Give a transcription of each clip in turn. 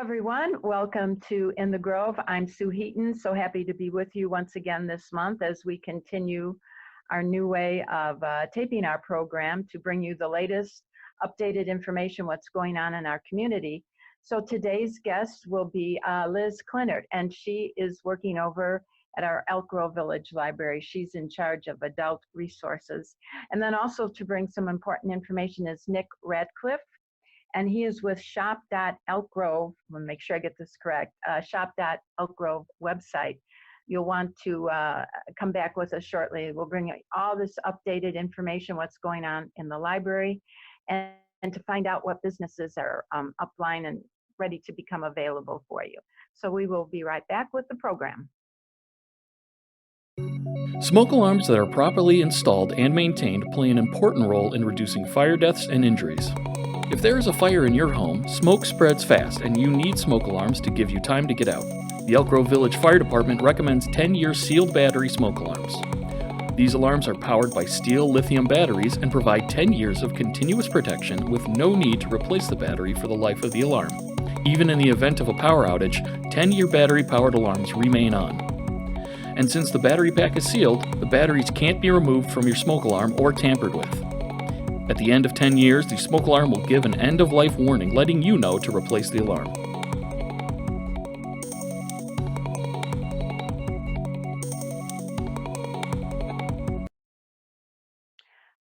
everyone. Welcome to In the Grove. I'm Sue Heaton. So happy to be with you once again this month as we continue our new way of taping our program to bring you the latest updated information, what's going on in our community. So today's guest will be Liz Clinert, and she is working over at our Elk Grove Village Library. She's in charge of adult resources. And then also to bring some important information is Nick Radcliffe, and he is with shop.elkgrove. I'm gonna make sure I get this correct, shop.elkgrove website. You'll want to come back with us shortly. We'll bring you all this updated information, what's going on in the library, and to find out what businesses are upline and ready to become available for you. So we will be right back with the program. Smoke alarms that are properly installed and maintained play an important role in reducing fire deaths and injuries. If there is a fire in your home, smoke spreads fast and you need smoke alarms to give you time to get out. The Elk Grove Village Fire Department recommends 10-year sealed battery smoke alarms. These alarms are powered by steel lithium batteries and provide 10 years of continuous protection with no need to replace the battery for the life of the alarm. Even in the event of a power outage, 10-year battery-powered alarms remain on. And since the battery pack is sealed, the batteries can't be removed from your smoke alarm or tampered with. At the end of 10 years, the smoke alarm will give an end-of-life warning letting you know to replace the alarm.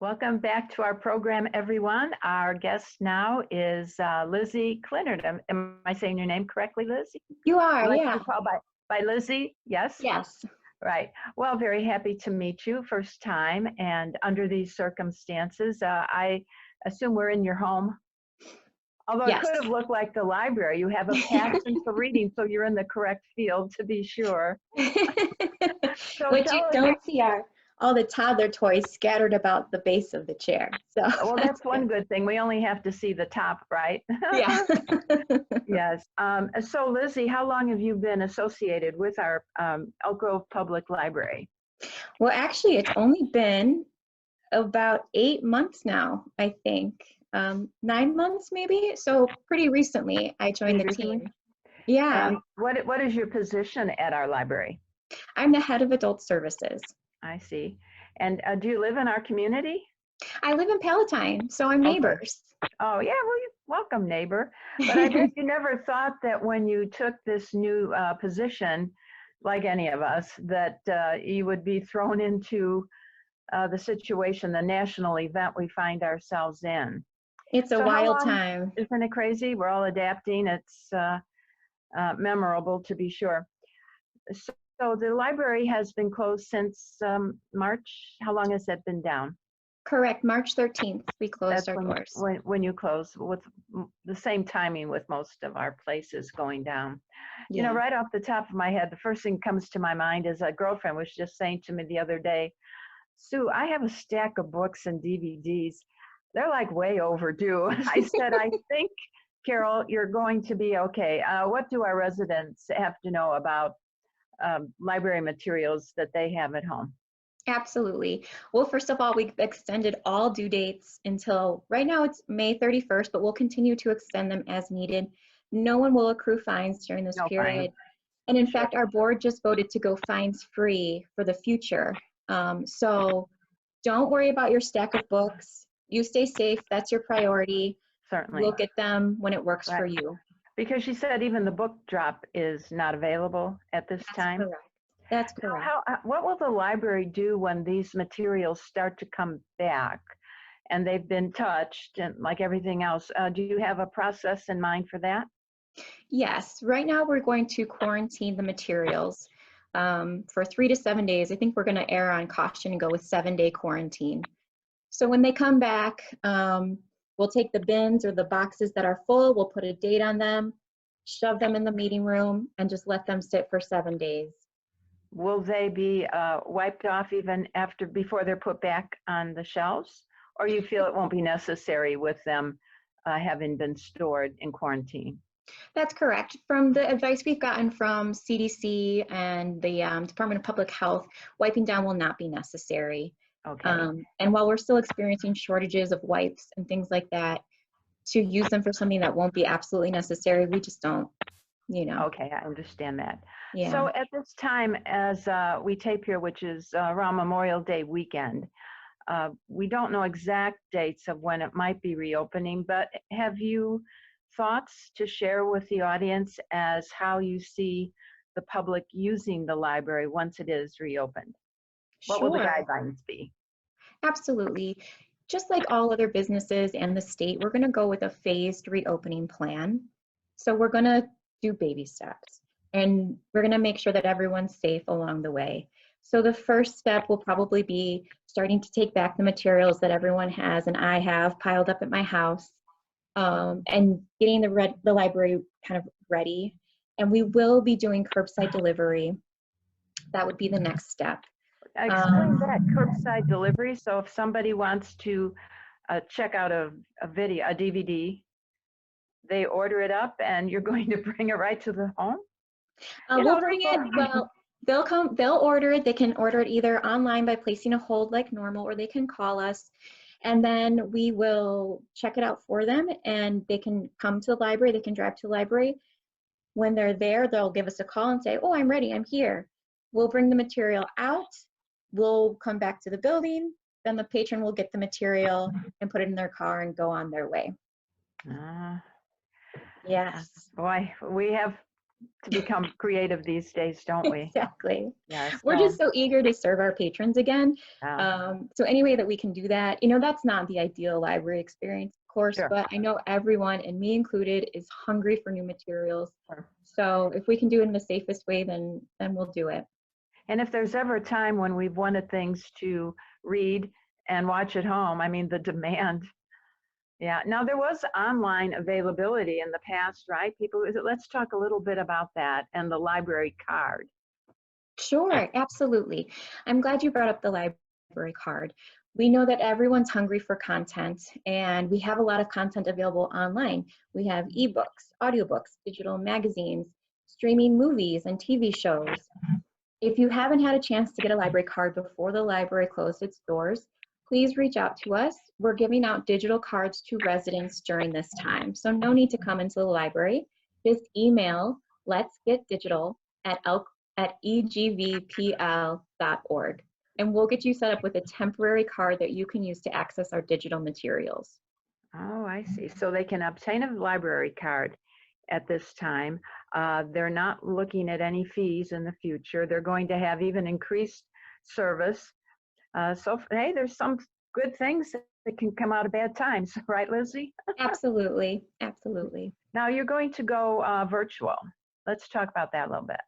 Welcome back to our program, everyone. Our guest now is Lizzie Clinert. Am I saying your name correctly, Lizzie? You are, like yeah. To call by Lizzie, yes? Yes. Right. Well, very happy to meet you, first time. And under these circumstances, I assume we're in your home. Although Yes. It could have looked like the library. You have a passion for reading, so you're in the correct field, to be sure. So what you don't see are all the toddler toys scattered about the base of the chair. So well, that's one good thing. We only have to see the top, right? Yeah. Yes. So Lizzie, how long have you been associated with our Elk Grove Public Library? Well, actually, it's only been about 8 months now, I think. 9 months maybe. So pretty recently I joined the team. Yeah. What is your position at our library? I'm the head of adult services. I see. And do you live in our community? I live in Palatine, so I'm neighbors. Oh, yeah, well, welcome, neighbor. But I bet you never thought that when you took this new position, like any of us, that you would be thrown into the situation, the national event we find ourselves in. It's a wild time. Isn't it crazy? We're all adapting. It's memorable, to be sure. So the library has been closed since March. How long has that been down? Correct. March 13th, we closed our doors. When you close, with the same timing with most of our places going down. Yeah. You know, right off the top of my head, the first thing that comes to my mind is a girlfriend was just saying to me the other day, Sue, I have a stack of books and DVDs. They're like way overdue. I said, I think, Carol, you're going to be okay. What do our residents have to know about library materials that they have at home? Absolutely. Well, first of all, we've extended all due dates until right now it's May 31st, but we'll continue to extend them as needed. No one will accrue fines during this period. Fine. And in fact, our board just voted to go fines free for the future. So don't worry about your stack of books. You stay safe. That's your priority. Certainly. We'll get them when it works for you. Because she said even the book drop is not available at this time. Correct. That's correct. What will the library do when these materials start to come back and they've been touched and like everything else? Do you have a process in mind for that? Yes. Right now we're going to quarantine the materials for 3 to 7 days. I think we're going to err on caution and go with 7-day quarantine. So when they come back, we'll take the bins or the boxes that are full, we'll put a date on them, shove them in the meeting room, and just let them sit for 7 days. Will they be wiped off even before they're put back on the shelves? Or you feel it won't be necessary with them having been stored in quarantine? That's correct. From the advice we've gotten from CDC and the Department of Public Health, wiping down will not be necessary. Okay. And while we're still experiencing shortages of wipes and things like that, to use them for something that won't be absolutely necessary, we just don't, you know. Okay, I understand that. Yeah. So at this time, as we tape here, which is around Memorial Day weekend, we don't know exact dates of when it might be reopening, but have you thoughts to share with the audience as how you see the public using the library once it is reopened? What will the Sure. guidelines be? Absolutely. Just like all other businesses and the state, we're going to go with a phased reopening plan. So we're going to do baby steps, and we're going to make sure that everyone's safe along the way. So the first step will probably be starting to take back the materials that everyone has and I have piled up at my house, and getting the library kind of ready. And we will be doing curbside delivery. That would be the next step. Explain that, curbside delivery. So if somebody wants to check out a video, a DVD, they order it up and you're going to bring it right to the home? We'll bring it, well, they'll order it. They can order it either online by placing a hold like normal, or they can call us, and then we will check it out for them, and they can come to the library, they can drive to the library. When they're there, they'll give us a call and say, oh, I'm ready, I'm here. We'll bring the material out, we'll come back to the building, then the patron will get the material and put it in their car and go on their way. Yes. Boy, we have to become creative these days, don't we? Exactly. Yes. We're just so eager to serve our patrons again. Yeah. So any way that we can do that, that's not the ideal library experience, of course, Sure. but I know everyone, and me included, is hungry for new materials. Sure. So if we can do it in the safest way, then we'll do it. And if there's ever a time when we've wanted things to read and watch at home, I mean, the demand. Yeah. Now, there was online availability in the past, right? Let's talk a little bit about that and the library card. Sure, absolutely. I'm glad you brought up the library card. We know that everyone's hungry for content, and we have a lot of content available online. We have ebooks, audiobooks, digital magazines, streaming movies and TV shows. If you haven't had a chance to get a library card before the library closed its doors, please reach out to us. We're giving out digital cards to residents during this time, so no need to come into the library. Just email letsgetdigital@egvpl.org, and we'll get you set up with a temporary card that you can use to access our digital materials. Oh, I see. So they can obtain a library card at this time. They're not looking at any fees in the future. They're going to have even increased service. So, hey, there's some good things that can come out of bad times, right, Lizzie? Absolutely, absolutely. Now you're going to go virtual. Let's talk about that a little bit.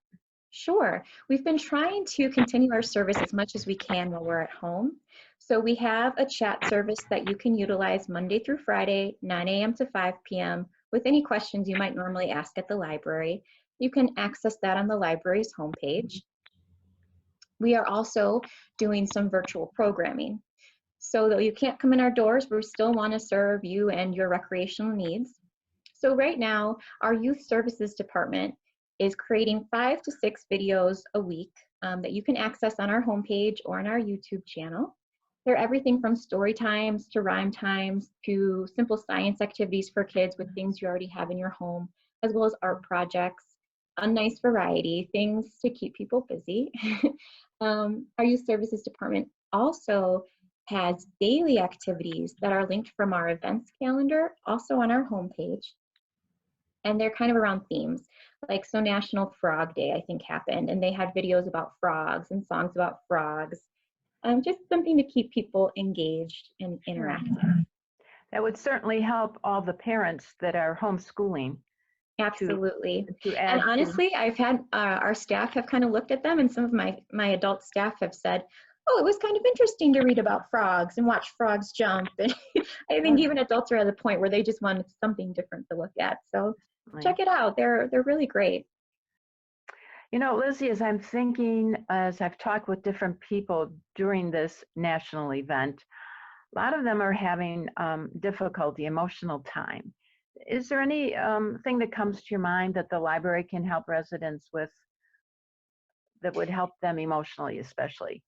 Sure. We've been trying to continue our service as much as we can while we're at home. So we have a chat service that you can utilize Monday through Friday, 9 a.m. to 5 p.m. with any questions you might normally ask at the library. You can access that on the library's homepage. We are also doing some virtual programming. So though you can't come in our doors, we still want to serve you and your recreational needs. So right now, our youth services department is creating 5 to 6 videos a week that you can access on our homepage or on our YouTube channel. They're everything from story times to rhyme times to simple science activities for kids with things you already have in your home, as well as art projects, a nice variety, things to keep people busy. Our youth services department also has daily activities that are linked from our events calendar, also on our homepage. And they're kind of around themes. Like, so National Frog Day, I think, happened, and they had videos about frogs and songs about frogs. Just something to keep people engaged and interactive. That would certainly help all the parents that are homeschooling. Absolutely. And honestly, I've had our staff have kind of looked at them, and some of my adult staff have said, oh, it was kind of interesting to read about frogs and watch frogs jump. And I think even adults are at the point where they just want something different to look at. So check it out. They're really great. You know, Lizzie, as I'm thinking, as I've talked with different people during this national event, a lot of them are having difficulty, emotional time. Is there any thing that comes to your mind that the library can help residents with that would help them emotionally, especially?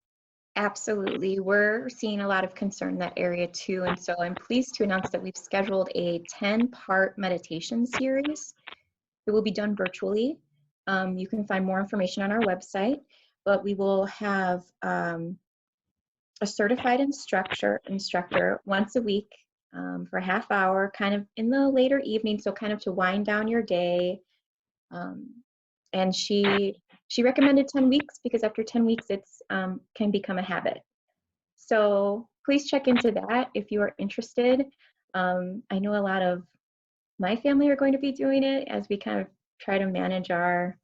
Absolutely. We're seeing a lot of concern in that area too. And so I'm pleased to announce that we've scheduled a 10-part meditation series. It will be done virtually. You can find more information on our website, but we will have a certified instructor once a week for a half hour, kind of in the later evening, so kind of to wind down your day. And she recommended 10 weeks because after 10 weeks, it's can become a habit. So please check into that if you are interested. I know a lot of my family are going to be doing it as we kind of try to manage our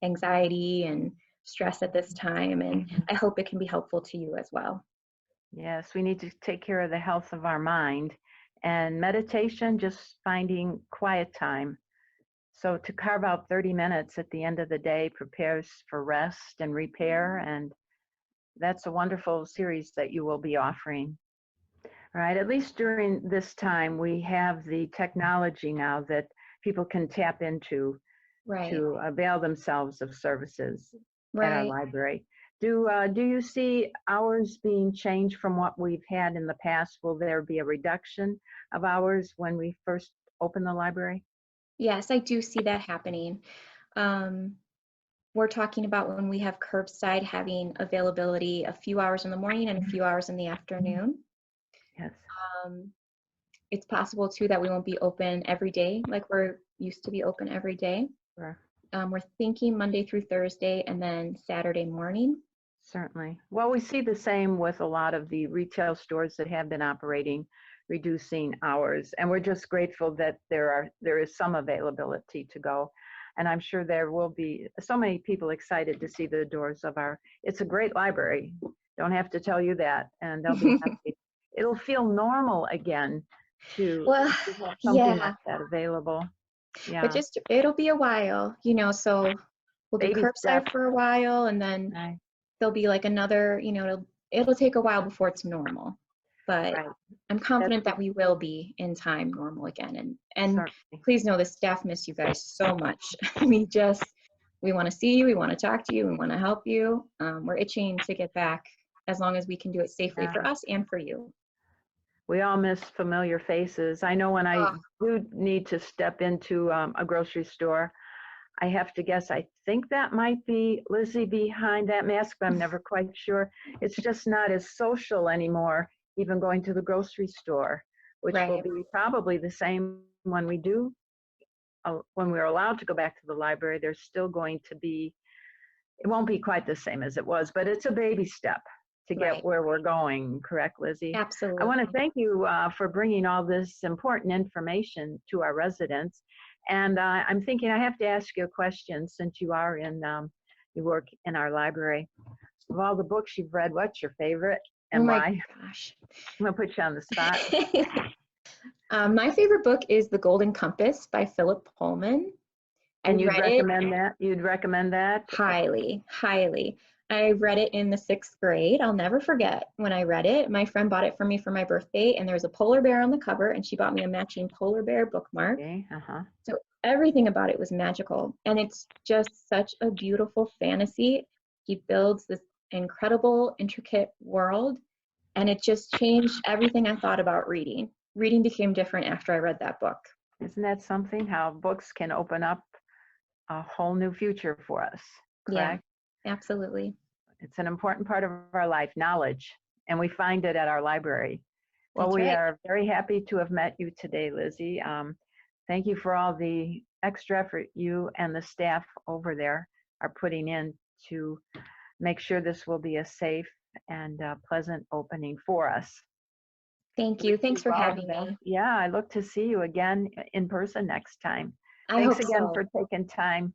anxiety and stress at this time, and I hope it can be helpful to you as well. Yes, we need to take care of the health of our mind, and meditation, just finding quiet time. So to carve out 30 minutes at the end of the day prepares for rest and repair, and that's a wonderful series that you will be offering. All right, at least during this time, we have the technology now that people can tap into Right. to avail themselves of services at our Right. library. Do you see hours being changed from what we've had in the past? Will there be a reduction of hours when we first open the library? Yes, I do see that happening. We're talking about when we have curbside having availability a few hours in the morning and a few hours in the afternoon. Yes. It's possible too that we won't be open every day like we're used to be open every day. Sure. We're thinking Monday through Thursday and then Saturday morning. Certainly. Well, we see the same with a lot of the retail stores that have been operating, reducing hours, and we're just grateful that there is some availability to go. And I'm sure there will be so many people excited to see the doors of it's a great library. Don't have to tell you that. And they'll be happy. It'll feel normal again to Well, have something yeah, like that available. but Yeah. it'll be a while, so we'll do Baby curbside steps. for a while and then Right. there'll be like another, it'll take a while before it's normal. But Right. I'm confident that we will be in time normal again. And Certainly. please know the staff miss you guys so much. We want to see you, we want to talk to you, we want to help you. We're itching to get back as long as we can do it safely Yeah. for us and for you. We all miss familiar faces. I know when I Oh. do need to step into a grocery store, I have to guess, I think that might be Lizzie behind that mask, but I'm never quite sure. It's just not as social anymore, even going to the grocery store, which will Right. be probably the same when when we're allowed to go back to the library. There's still going to be, it won't be quite the same as it was, but it's a baby step to get Right. where we're going. Correct, Lizzie? Absolutely. I want to thank you for bringing all this important information to our residents. And I'm thinking I have to ask you a question since you are you work in our library. Of all the books you've read, what's your favorite and Oh my why? gosh. I'm going to put you on the spot. My favorite book is The Golden Compass by Philip Pullman. And I you'd read it recommend that? You'd recommend that? highly, highly. I read it in the 6th grade. I'll never forget when I read it. My friend bought it for me for my birthday, and there was a polar bear on the cover, and she bought me a matching polar bear bookmark. Okay. Uh-huh. So everything about it was magical, and it's just such a beautiful fantasy. He builds this incredible, intricate world, and it just changed everything I thought about reading. Reading became different after I read that book. Isn't that something? How books can open up a whole new future for us, correct? Yeah, absolutely. It's an important part of our life, knowledge, and we find it at our library. Well, That's we right. are very happy to have met you today, Lizzie. Thank you for all the extra effort you and the staff over there are putting in to make sure this will be a safe and pleasant opening for us. Thank you. Thanks for All the having best. me. Yeah, I look to see you again in person next time. I Thanks hope again so. for taking time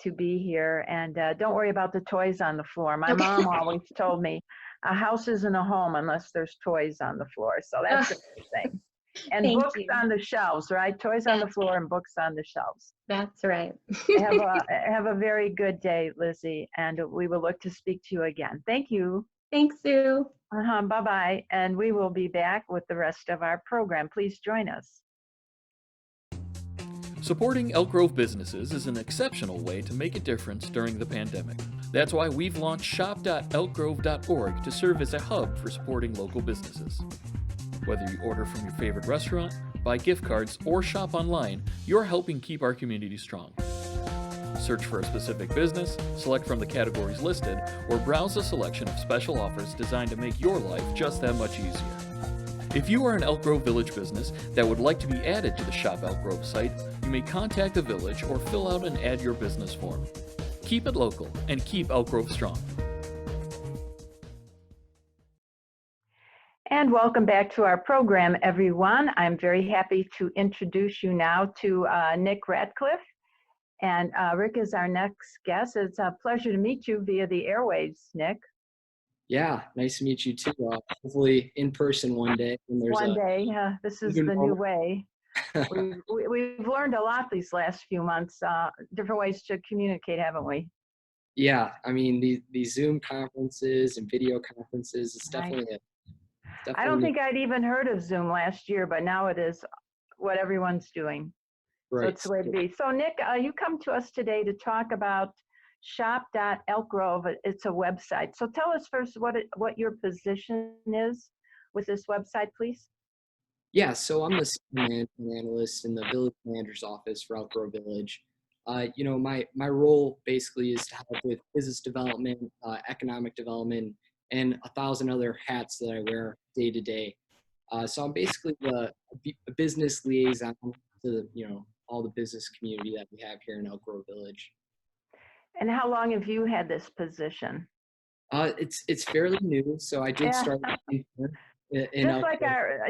to be here. And don't worry about the toys on the floor. My Okay. mom always told me a house isn't a home unless there's toys on the floor. So that's a good thing. And Thank books you. on the shelves, right? Toys on the That's, floor and books on the shelves. that's right. Have a very good day, Lizzie, and we will look to speak to you again. Thank you. Thanks, Sue. Bye-bye. And we will be back with the rest of our program. Please join us. Supporting Elk Grove businesses is an exceptional way to make a difference during the pandemic. That's why we've launched shop.elkgrove.org to serve as a hub for supporting local businesses. Whether you order from your favorite restaurant, buy gift cards, or shop online, you're helping keep our community strong. Search for a specific business, select from the categories listed, or browse a selection of special offers designed to make your life just that much easier. If you are an Elk Grove Village business that would like to be added to the Shop Elk Grove site, you may contact the village or fill out an Add Your Business form. Keep it local and keep Elk Grove strong. And welcome back to our program, everyone. I'm very happy to introduce you now to Nick Radcliffe. And Rick is our next guest. It's a pleasure to meet you via the airwaves, Nick. Yeah, nice to meet you too. Hopefully in person one day. One day, this is the new way. We've learned a lot these last few months, different ways to communicate, haven't we? Yeah, I mean, these Zoom conferences and video conferences, it's definitely I don't think I'd even heard of Zoom last year, but now it is what everyone's doing. Right. So it's the way to be. So Nick, you come to us today to talk about shop.elkgrove. It's a website. So tell us first what your position is with this website, please. Yeah, so I'm the senior management analyst in the village manager's office for Elk Grove Village. My role basically is to help with business development, economic development, and 1,000 other hats that I wear day to day. So I'm basically a business liaison to all the business community that we have here in Elk Grove Village. And how long have you had this position? It's fairly new, so I did start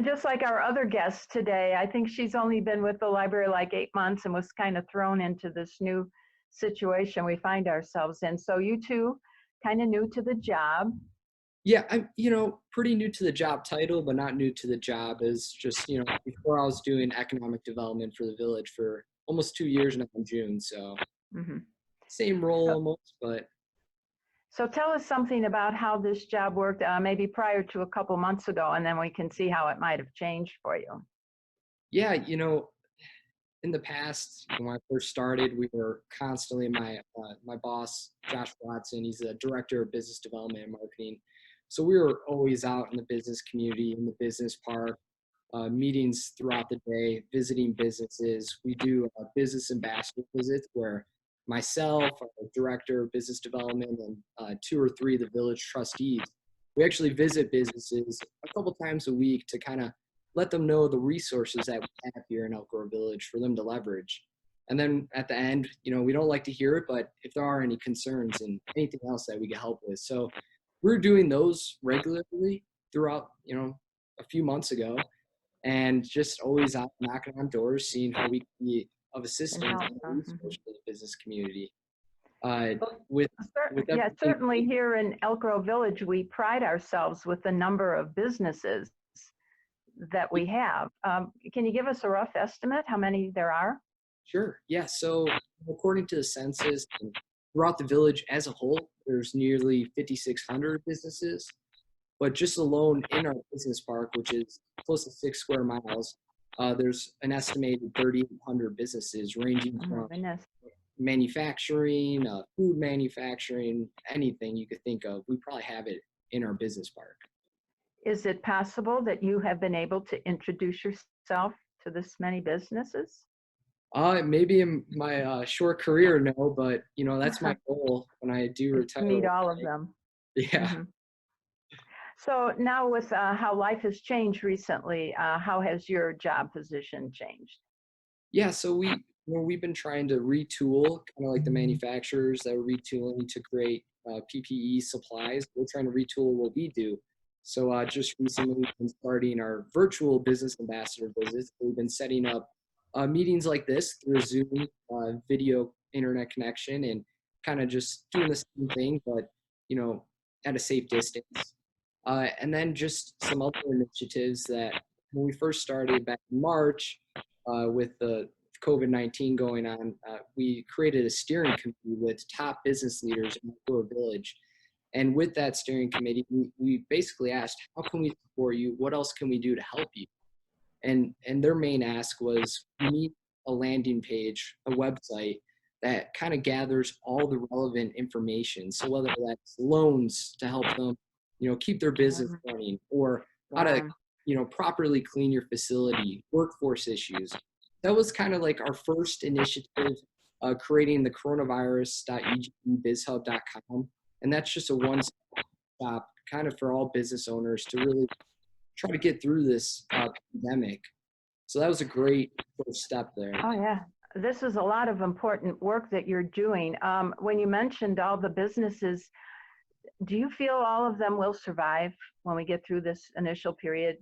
just like our other guest today. I think she's only been with the library like 8 months and was kind of thrown into this new situation we find ourselves in. So you two, kind of new to the job. Yeah, I'm pretty new to the job title, but not new to the job. Is just before I was doing economic development for the village for almost 2 years now in June. So same role almost, but. So tell us something about how this job worked, maybe prior to a couple months ago, and then we can see how it might have changed for you. Yeah, in the past, when I first started, we were constantly, my boss, Josh Watson, he's the director of business development and marketing. So we were always out in the business community, in the business park, meetings throughout the day, visiting businesses. We do business ambassador visits where myself, our director of business development, and 2 or 3 of the village trustees, we actually visit businesses a couple times a week to kind of let them know the resources that we have here in Elk Grove Village for them to leverage. And then at the end, we don't like to hear it, but if there are any concerns and anything else that we can help with. So we're doing those regularly throughout, a few months ago, and just always out knocking on doors, seeing how we can be of assistance and resource for the business community. Certainly here in Elk Grove Village, we pride ourselves with the number of businesses that we have. Can you give us a rough estimate how many there are? Sure. Yeah. So according to the census, throughout the village as a whole, there's nearly 5,600 businesses. But just alone in our business park, which is close to 6 square miles, there's an estimated 3,800 businesses ranging from manufacturing, food manufacturing, anything you could think of. We probably have it in our business park. Is it possible that you have been able to introduce yourself to this many businesses? Maybe in my short career, no, but that's my goal when I do retire. To meet all of them. Yeah. So now with how life has changed recently, how has your job position changed? Yeah, so we've been trying to retool, kind of like the manufacturers that are retooling to create PPE supplies. We're trying to retool what we do. So just recently we've been starting our virtual business ambassador visits. We've been setting up meetings like this through a Zoom video internet connection and kind of just doing the same thing, but at a safe distance. And then just some other initiatives that when we first started back in March with the COVID-19 going on, we created a steering committee with top business leaders in the village. And with that steering committee, we basically asked, how can we support you? What else can we do to help you? And their main ask was, we need a landing page, a website that kind of gathers all the relevant information. So whether that's loans to help them, keep their business running, or how to, properly clean your facility, workforce issues. That was kind of like our first initiative, creating the coronavirus.egbizhub.com. And that's just a one-stop kind of for all business owners to really try to get through this pandemic. So that was a great first step there. Oh, yeah. This is a lot of important work that you're doing. When you mentioned all the businesses, do you feel all of them will survive when we get through this initial period?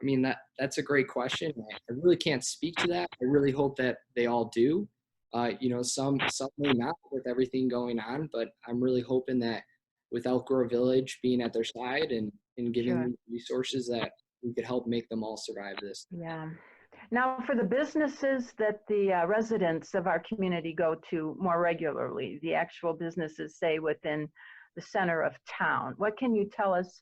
I mean, that's a great question. I really can't speak to that. I really hope that they all do. Some may not with everything going on, but I'm really hoping that with Elk Grove Village being at their side and giving them resources, that we could help make them all survive this. Yeah. Now, for the businesses that the residents of our community go to more regularly, the actual businesses, say, within the center of town, what can you tell us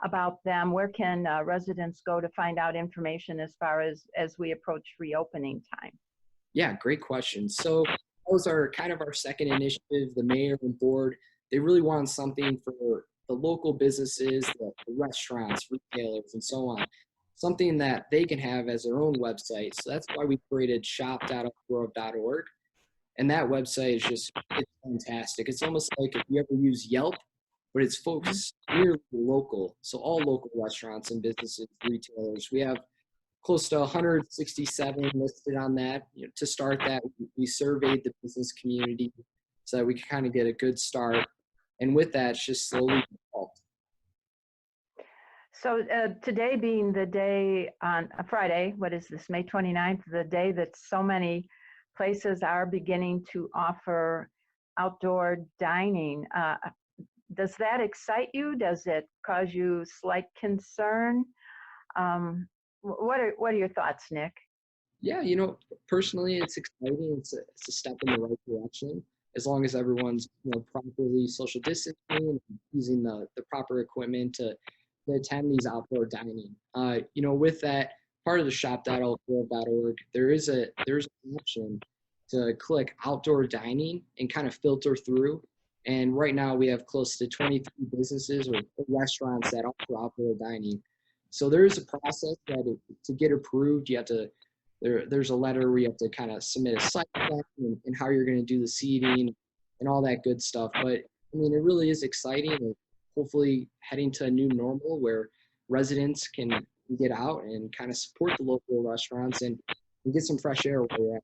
about them? Where can residents go to find out information as far as we approach reopening time? Yeah, great question. So those are kind of our second initiative. The mayor and board, they really want something for the local businesses, the restaurants, retailers, and so on. Something that they can have as their own website. So that's why we created shop.elkgrove.org. And that website is it's fantastic. It's almost like if you ever use Yelp, but it's focused nearly local. So all local restaurants and businesses, retailers. We have close to 167 listed on that. To start that, we surveyed the business community so that we could kind of get a good start. And with that, it's just slowly evolved. So today being the day on a Friday, what is this, May 29th, the day that so many places are beginning to offer outdoor dining. Does that excite you? Does it cause you slight concern? What are your thoughts, Nick? Yeah, personally, it's exciting. It's a step in the right direction, as long as everyone's properly social distancing and using the proper equipment to attend these outdoor dining. With that, part of the shop.elkgrove.org, there's an option to click outdoor dining and kind of filter through. And right now we have close to 23 businesses or restaurants that offer outdoor dining. So there is a process that to get approved, you have to, there's a letter where you have to kind of submit a site plan and how you're going to do the seating and all that good stuff. But I mean, it really is exciting, and hopefully heading to a new normal where residents can get out and kind of support the local restaurants and get some fresh air where we're at.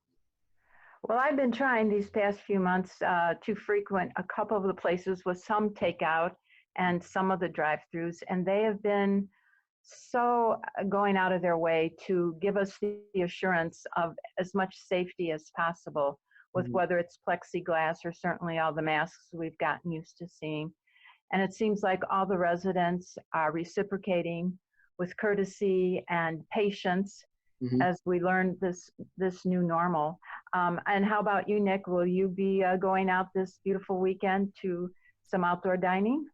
Well, I've been trying these past few months to frequent a couple of the places with some takeout and some of the drive-throughs, and they have been so going out of their way to give us the assurance of as much safety as possible with whether it's plexiglass or certainly all the masks we've gotten used to seeing. And it seems like all the residents are reciprocating with courtesy and patience as we learn this new normal. And how about you, Nick? Will you be going out this beautiful weekend to some outdoor dining?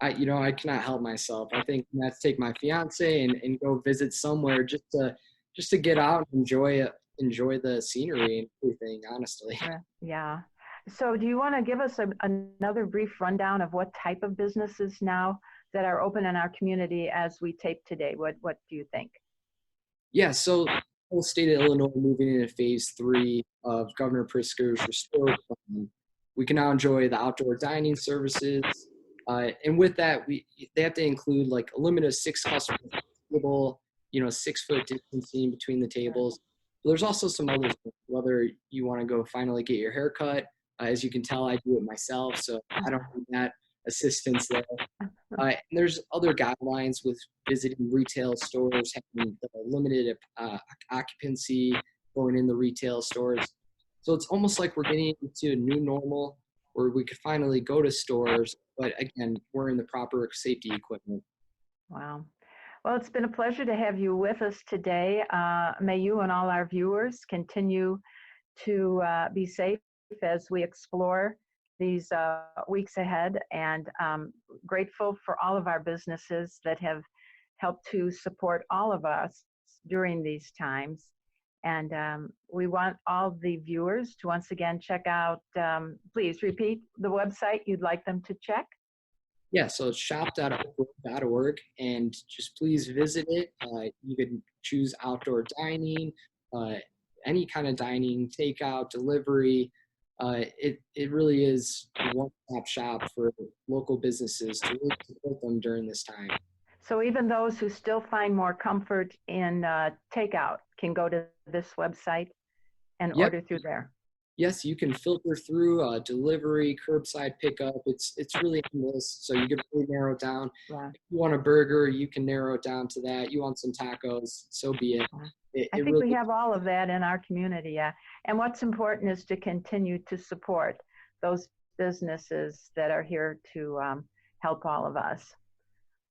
I cannot help myself. I think I have to take my fiance and go visit somewhere just to get out and enjoy the scenery and everything, honestly. Yeah. So do you want to give us another brief rundown of what type of businesses now that are open in our community as we tape today? What do you think? Yeah, so the whole state of Illinois moving into phase 3 of Governor Pritzker's Restore Plan. We can now enjoy the outdoor dining services. And with that, they have to include like a limit of 6 customers per table, 6-foot distancing between the tables. But there's also some other things, whether you want to go finally get your hair cut. As you can tell, I do it myself, so I don't need that assistance there. And there's other guidelines with visiting retail stores, having limited occupancy going in the retail stores. So it's almost like we're getting into a new normal where we could finally go to stores, but again, wearing the proper safety equipment. Wow. Well, it's been a pleasure to have you with us today. May you and all our viewers continue to be safe as we explore these weeks ahead, and grateful for all of our businesses that have helped to support all of us during these times. And we want all the viewers to once again check out, please repeat the website you'd like them to check. Yeah, so it's shop.elkgrove.org, and just please visit it. You can choose outdoor dining, any kind of dining, takeout, delivery. It really is a one-stop shop for local businesses to really support them during this time. So even those who still find more comfort in takeout can go to this website and Yep. order through there. Yes, you can filter through delivery, curbside pickup. It's really endless, so you can really narrow it down. Yeah. If you want a burger, you can narrow it down to that. You want some tacos, so be it. I think really, we have all of that in our community, yeah. And what's important is to continue to support those businesses that are here to help all of us.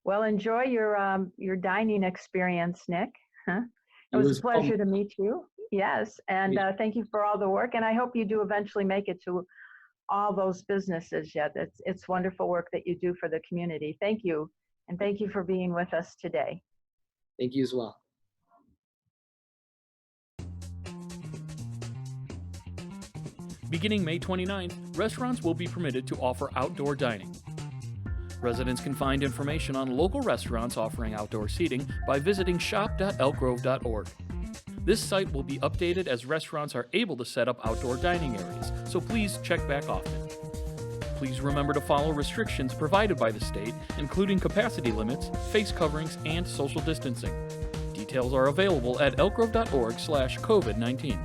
Well, enjoy your dining experience, Nick. It was a pleasure to meet you. Yes, and thank you for all the work. And I hope you do eventually make it to all those businesses yet. It's wonderful work that you do for the community. Thank you, and thank you for being with us today. Thank you as well. Beginning May 29th, restaurants will be permitted to offer outdoor dining. Residents can find information on local restaurants offering outdoor seating by visiting shop.elkgrove.org. This site will be updated as restaurants are able to set up outdoor dining areas, so please check back often. Please remember to follow restrictions provided by the state, including capacity limits, face coverings, and social distancing. Details are available at elkgrove.org/COVID-19.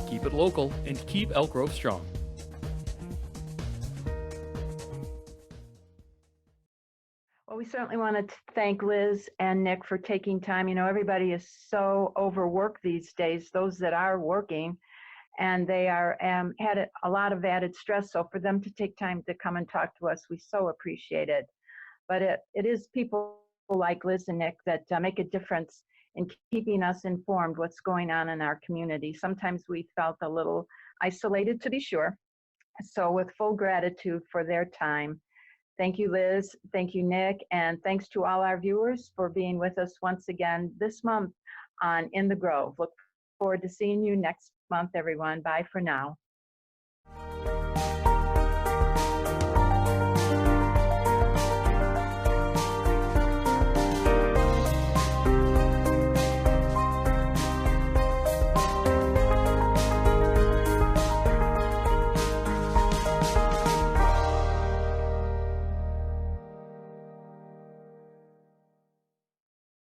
Keep it local and keep Elk Grove strong. Well, we certainly want to thank Liz and Nick for taking time. You know, everybody is so overworked these days, those that are working, and they are had a lot of added stress. So for them to take time to come and talk to us, we so appreciate it. But it is people like Liz and Nick that make a difference in keeping us informed what's going on in our community. Sometimes we felt a little isolated, to be sure. So with full gratitude for their time. Thank you, Liz. Thank you, Nick. And thanks to all our viewers for being with us once again this month on In the Grove. Look forward to seeing you next month, everyone. Bye for now.